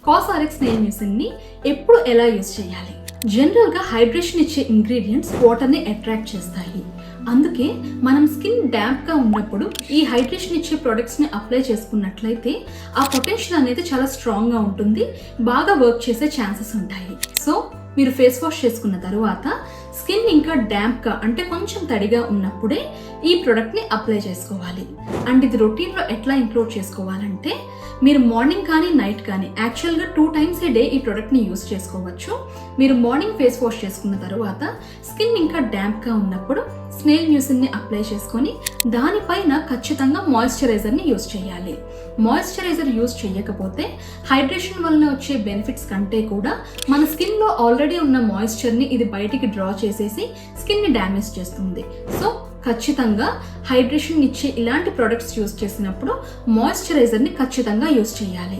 కాసారెక్స్ snail మ్యూసిన్ని ఎప్పుడు ఎలా use చేయాలి? జనరల్గా హైడ్రేషన్ ఇచ్చే ఇంగ్రీడియంట్స్ వాటర్ని అట్రాక్ట్ చేస్తాయి. అందుకే మనం స్కిన్ డ్యాంప్గా ఉన్నప్పుడు ఈ హైడ్రేషన్ ఇచ్చే ప్రొడక్ట్స్ని అప్లై చేసుకున్నట్లయితే ఆ పొటెన్షియల్ అనేది చాలా స్ట్రాంగ్గా ఉంటుంది, బాగా వర్క్ చేసే ఛాన్సెస్ ఉంటాయి. సో మీరు ఫేస్ వాష్ చేసుకున్న తర్వాత స్కిన్ ఇంకా డ్యాంప్గా అంటే కొంచెం తడిగా ఉన్నప్పుడే ఈ ప్రోడక్ట్ని అప్లై చేసుకోవాలి. అండ్ ఇది రొటీన్లో ఎట్లా ఇంక్లూడ్ చేసుకోవాలంటే మీరు మార్నింగ్ కానీ నైట్ కానీ యాక్చువల్గా 2 times a day ఈ ప్రోడక్ట్ని యూస్ చేసుకోవచ్చు. మీరు మార్నింగ్ ఫేస్ వాష్ చేసుకున్న తర్వాత స్కిన్ ఇంకా డ్యాంప్గా ఉన్నప్పుడు స్నేల్ మ్యూసిన్ని అప్లై చేసుకొని దానిపైన ఖచ్చితంగా మాయిశ్చరైజర్ని యూస్ చేయాలి. మాయిశ్చరైజర్ యూస్ చేయకపోతే హైడ్రేషన్ వల్ల వచ్చే బెనిఫిట్స్ కంటే కూడా మన స్కిన్లో ఆల్రెడీ ఉన్న మాయిశ్చర్ని ఇది బయటికి డ్రా చేసేసి స్కిన్ని డ్యామేజ్ చేస్తుంది. సో ఖచ్చితంగా హైడ్రేషన్ ఇచ్చే ఇలాంటి ప్రొడక్ట్స్ యూస్ చేసినప్పుడు మాయిశ్చరైజర్ని ఖచ్చితంగా యూస్ చేయాలి.